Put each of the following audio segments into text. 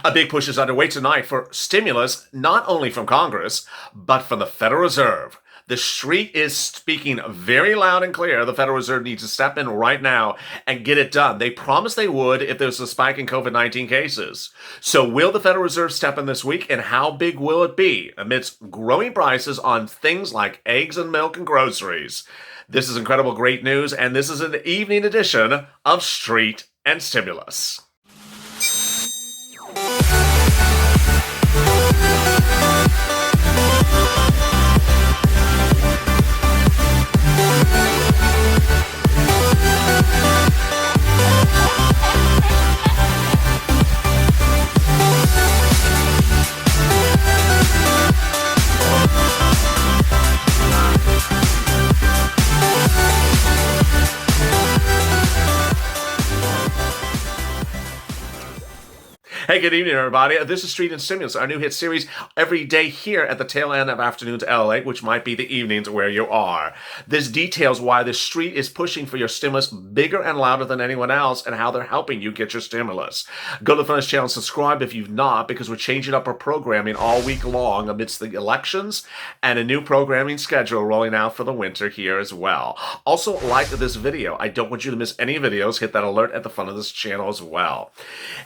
A big push is underway tonight for stimulus, not only from Congress, but from the Federal Reserve. The street is speaking very loud and clear. The Federal Reserve needs to step in right now and get it done. They promised they would if there's a spike in COVID-19 cases. So will the Federal Reserve step in this week, and how big will it be amidst growing prices on things like eggs and milk and groceries? This is incredible, great news, and this is an evening edition of Street and Stimulus. Hey, good evening, everybody. This is Street and Stimulus, our new hit series every day here at the tail end of afternoons LALATE, which might be the evenings where you are. This details why the street is pushing for your stimulus bigger and louder than anyone else, and how they're helping you get your stimulus. Go to the Funnest channel and subscribe if you've not, because we're changing up our programming all week long amidst the elections and a new programming schedule rolling out for the winter here as well. Also, like this video. I don't want you to miss any videos. Hit that alert at the front of this channel as well.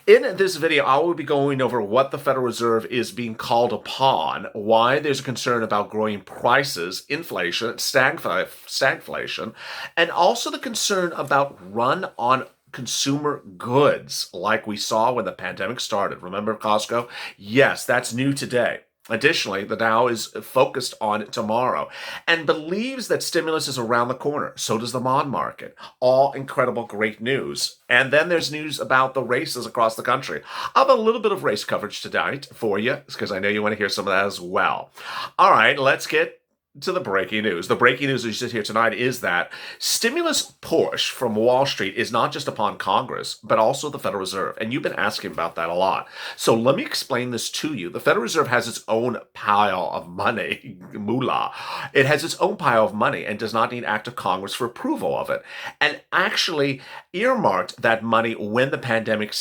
In this video, I will be going over what the Federal Reserve is being called upon, why there's a concern about growing prices, inflation, stagflation, and also the concern about run on consumer goods like we saw when the pandemic started. Remember Costco? Yes, that's new today. Additionally, the Dow is focused on tomorrow and believes that stimulus is around the corner. So does the bond market. All incredible, great news. And then there's news about the races across the country. I'll have a little bit of race coverage tonight for you, because I know you want to hear some of that as well. All right, let's get to the breaking news. The breaking news we sit here tonight is that stimulus push from Wall Street is not just upon Congress, but also the Federal Reserve. And you've been asking about that a lot. So let me explain this to you. The Federal Reserve has its own pile of money, moolah. It has its own pile of money and does not need act of Congress for approval of it. And actually earmarked that money when the pandemic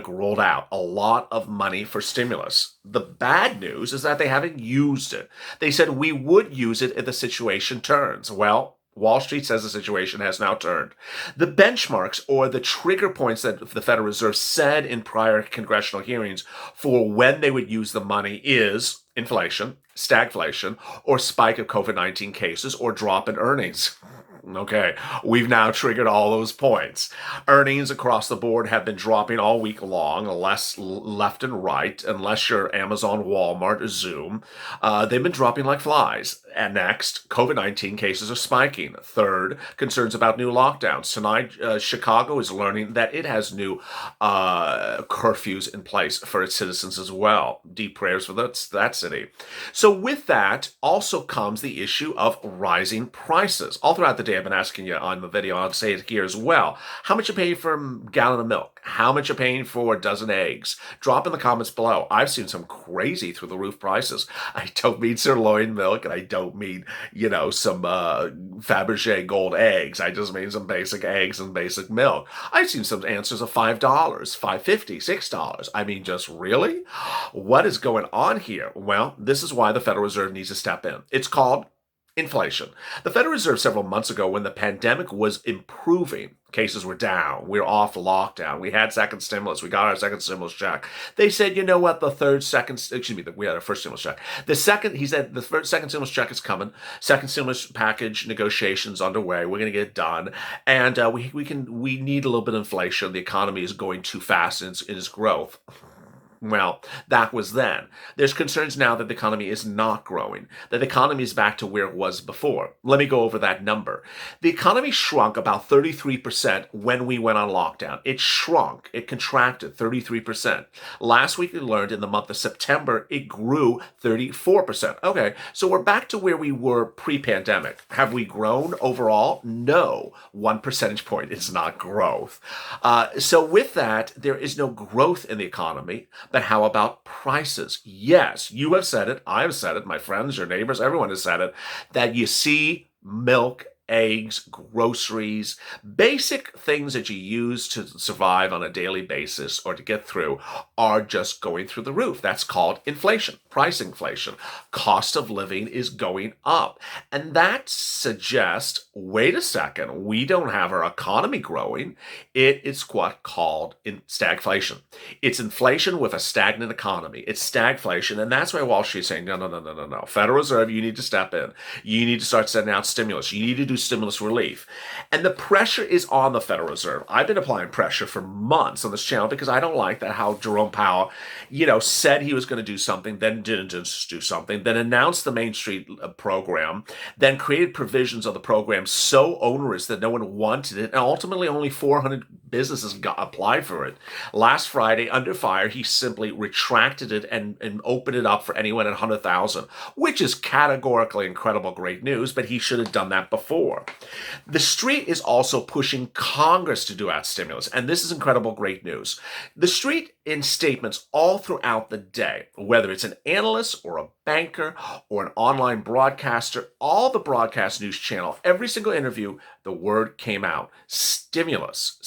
rolled out. A lot of money for stimulus. The bad news is that they haven't used it. They said we would use it if the situation turns. Well, Wall Street says the situation has now turned. The benchmarks, or the trigger points that the Federal Reserve said in prior congressional hearings for when they would use the money, is inflation, stagflation, or spike of COVID-19 cases, or drop in earnings. Okay, we've now triggered all those points. Earnings across the board have been dropping all week long, less left and right, unless you're Amazon, Walmart, or Zoom. They've been dropping like flies. And next, COVID-19 cases are spiking. Third, concerns about new lockdowns. Tonight, Chicago is learning that it has new curfews in place for its citizens as well. Deep prayers for that city. So with that also comes the issue of rising prices. All throughout the day, I've been asking you on the video, I'll say it here as well. How much you paying for a gallon of milk? How much you paying for a dozen eggs? Drop in the comments below. I've seen some crazy through the roof prices. I don't mean sirloin milk, and I don't mean, some Fabergé gold eggs. I just mean some basic eggs and basic milk. I've seen some answers of $5, $5.50, $6. I mean, just really? What is going on here? Well, this is why the Federal Reserve needs to step in. It's called inflation. The Federal Reserve several months ago, when the pandemic was improving, cases were down, we were off lockdown, we had second stimulus, we got our second stimulus check. They said, you know what, we had our first stimulus check. He said, the second stimulus check is coming, second stimulus package negotiations underway, we're going to get it done, and we need a little bit of inflation. The economy is going too fast in its growth. Well, that was then. There's concerns now that the economy is not growing, that the economy is back to where it was before. Let me go over that number. The economy shrunk about 33% when we went on lockdown. It shrunk. It contracted 33%. Last week we learned in the month of September, it grew 34%. Okay, so we're back to where we were pre-pandemic. Have we grown overall? No. 1 percentage point is not growth. So with that, there is no growth in the economy. But how about prices? Yes, you have said it, I have said it, my friends, your neighbors, everyone has said it, that you see milk eggs, groceries, basic things that you use to survive on a daily basis or to get through are just going through the roof. That's called inflation, price inflation. Cost of living is going up. And that suggests, wait a second, we don't have our economy growing. It is what's called stagflation. It's inflation with a stagnant economy. It's stagflation. And that's why Wall Street's saying, no. Federal Reserve, you need to step in. You need to start sending out stimulus. You need to do stimulus relief. And the pressure is on the Federal Reserve. I've been applying pressure for months on this channel because I don't like that how Jerome Powell, said he was going to do something, then didn't just do something, then announced the Main Street program, then created provisions of the program so onerous that no one wanted it, and ultimately only 400 businesses applied for it. Last Friday, under fire, he simply retracted it and opened it up for anyone at 100,000, which is categorically incredible, great news, but he should have done that before. The street is also pushing Congress to do out stimulus, and this is incredible, great news. The street, in statements all throughout the day, whether it's an analyst or a banker or an online broadcaster, all the broadcast news channel, every single interview, the word came out. Stimulus.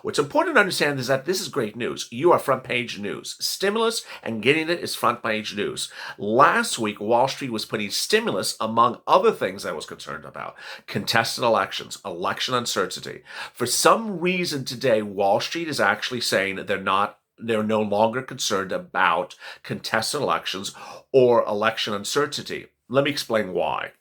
What's important to understand is that this is great news. You are front page news. Stimulus and getting it is front page news. Last week, Wall Street was putting stimulus among other things I was concerned about. Contested elections, election uncertainty. For some reason today, Wall Street is actually saying that they're no longer concerned about contested elections or election uncertainty. Let me explain why.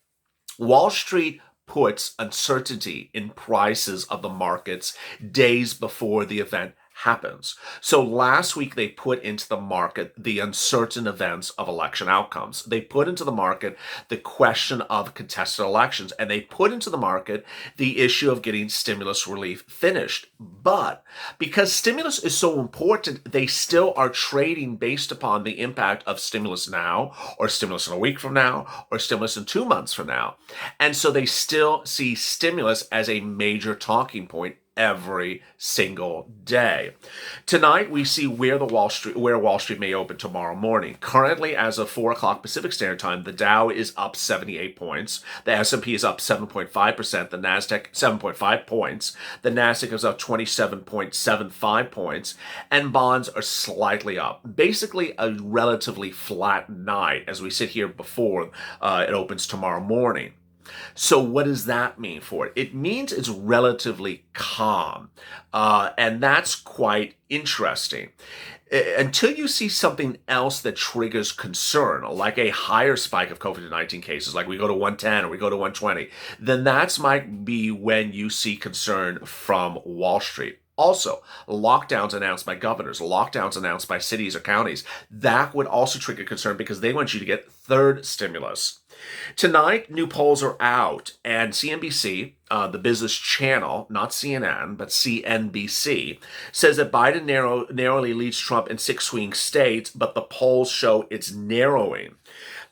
Wall Street puts uncertainty in prices of the markets days before the event happens. So last week they put into the market the uncertain events of election outcomes. They put into the market the question of contested elections, and they put into the market the issue of getting stimulus relief finished. But because stimulus is so important, they still are trading based upon the impact of stimulus now, or stimulus in a week from now, or stimulus in 2 months from now. And so they still see stimulus as a major talking point every single day. Tonight, we see where Wall Street may open tomorrow morning. Currently, as of 4 o'clock Pacific Standard Time, the Dow is up 78 points. The S&P is up 7.5%. The Nasdaq 7.5 points. The Nasdaq is up 27.75 points, and bonds are slightly up. Basically, a relatively flat night as we sit here before it opens tomorrow morning. So what does that mean for it? It means it's relatively calm, and that's quite interesting. Until you see something else that triggers concern, like a higher spike of COVID-19 cases, like we go to 110 or we go to 120, then that might be when you see concern from Wall Street. Also, lockdowns announced by governors, lockdowns announced by cities or counties, that would also trigger concern because they want you to get third stimulus. Tonight, new polls are out, and CNBC, the business channel, not CNN, but CNBC, says that Biden narrowly leads Trump in 6 swing states, but the polls show it's narrowing.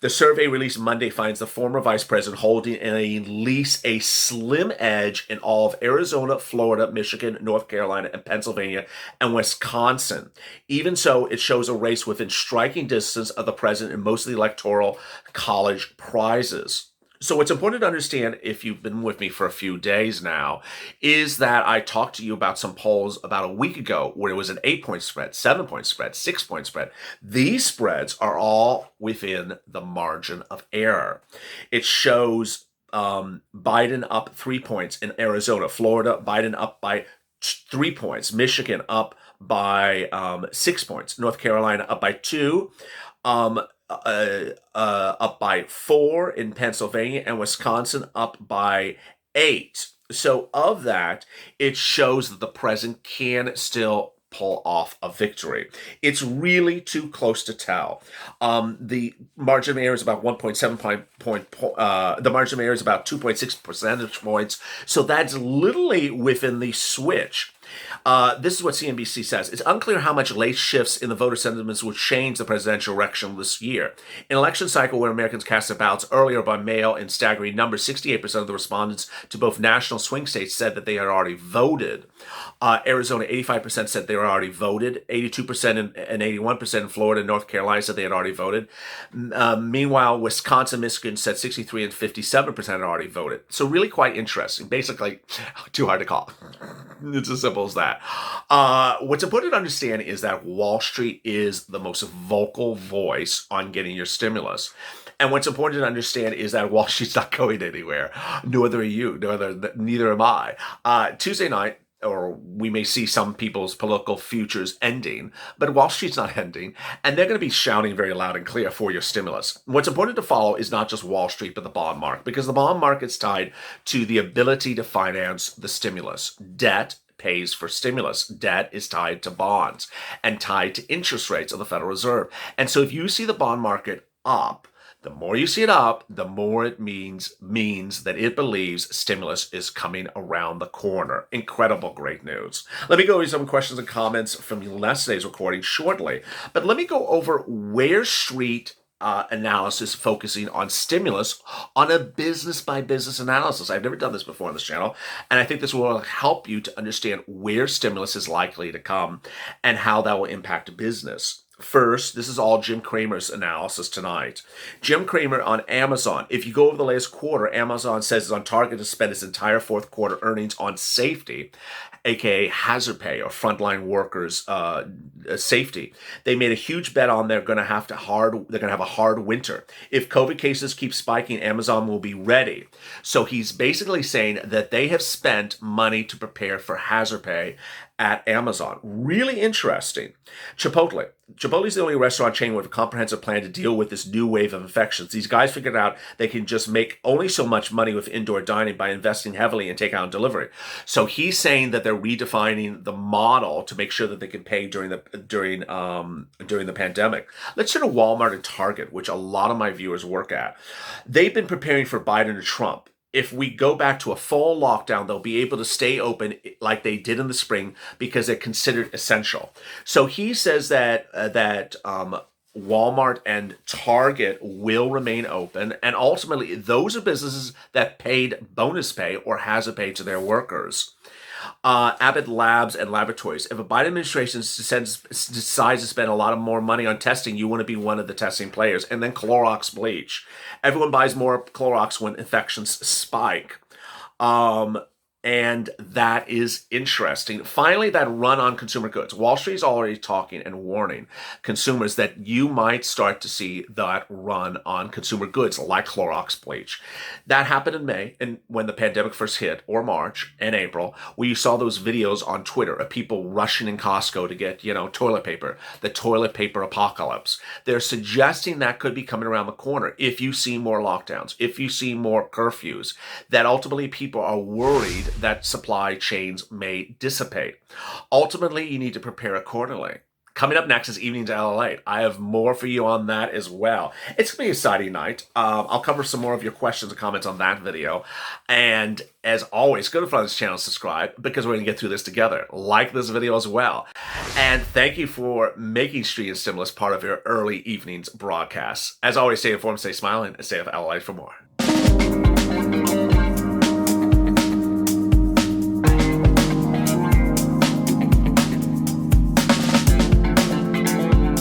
The survey released Monday finds the former vice president holding at least a slim edge in all of Arizona, Florida, Michigan, North Carolina, and Pennsylvania, and Wisconsin. Even so, it shows a race within striking distance of the president in most of the electoral college prizes. So what's important to understand, if you've been with me for a few days now, is that I talked to you about some polls about a week ago where it was an 8-point spread, 7-point spread, 6-point spread. These spreads are all within the margin of error. It shows Biden up 3 points in Arizona, Florida, Biden up by 3 points, Michigan up by 6 points, North Carolina up by 2, up by 4 in Pennsylvania, and Wisconsin up by 8. So of that, it shows that the president can still pull off a victory. It's really too close to tell. The margin of error is about 1.7 point. The margin of error is about 2.6 percentage points. So that's literally within the switch. This is what CNBC says. It's unclear how much late shifts in the voter sentiments will change the presidential election this year. In an election cycle where Americans cast their ballots earlier by mail in staggering numbers, 68% of the respondents to both national swing states said that they had already voted. Arizona, 85% said they were already voted. 82% and 81% in Florida and North Carolina said they had already voted. Meanwhile, Wisconsin, Michigan said 63 and 57% had already voted. So really quite interesting. Basically, too hard to call. It's as simple as that. What's important to understand is that Wall Street is the most vocal voice on getting your stimulus. And what's important to understand is that Wall Street's not going anywhere. Neither are you. Neither am I. Tuesday night, or we may see some people's political futures ending, but Wall Street's not ending, and they're going to be shouting very loud and clear for your stimulus. What's important to follow is not just Wall Street, but the bond market, because the bond market's tied to the ability to finance the stimulus. Debt pays for stimulus. Debt is tied to bonds and tied to interest rates of the Federal Reserve. And so if you see the bond market up, the more you see it up, the more it means that it believes stimulus is coming around the corner. Incredible, great news. Let me go over some questions and comments from yesterday's recording shortly. But let me go over where Street analysis focusing on stimulus on a business-by-business analysis. I've never done this before on this channel, and I think this will help you to understand where stimulus is likely to come and how that will impact business. First, this is all Jim Cramer's analysis tonight. Jim Cramer on Amazon. If you go over the latest quarter, Amazon says it's on target to spend its entire fourth quarter earnings on safety, aka hazard pay or frontline workers' safety. They made a huge bet on they're going to have a hard winter. If COVID cases keep spiking, Amazon will be ready. So he's basically saying that they have spent money to prepare for hazard pay at Amazon. Really interesting. Chipotle. Chipotle is the only restaurant chain with a comprehensive plan to deal with this new wave of infections. These guys figured out they can just make only so much money with indoor dining by investing heavily in takeout and delivery. So he's saying that they're redefining the model to make sure that they can pay during the pandemic. Let's turn to Walmart and Target, which a lot of my viewers work at. They've been preparing for Biden or Trump. If we go back to a full lockdown, they'll be able to stay open like they did in the spring because they're considered essential. So he says that Walmart and Target will remain open, and ultimately those are businesses that paid bonus pay or hazard pay to their workers. Abbott Labs and Laboratories. If a Biden administration decides to spend a lot more money on testing, you want to be one of the testing players. And then Clorox bleach. Everyone buys more Clorox when infections spike. And that is interesting. Finally, that run on consumer goods. Wall Street is already talking and warning consumers that you might start to see that run on consumer goods like Clorox bleach. That happened in May, and when the pandemic first hit, or March and April, where you saw those videos on Twitter of people rushing in Costco to get, toilet paper, the toilet paper apocalypse. They're suggesting that could be coming around the corner if you see more lockdowns, if you see more curfews, that ultimately people are worried that supply chains may dissipate. Ultimately, you need to prepare accordingly. Coming up next is Evenings at LALATE. I have more for you on that as well. It's going to be a exciting night. I'll cover some more of your questions and comments on that video. And as always, go to the front of this channel, subscribe, because we're going to get through this together. Like this video as well. And thank you for making Street and Stimulus part of your early evenings broadcasts. As always, stay informed, stay smiling, and stay up LALATE for more.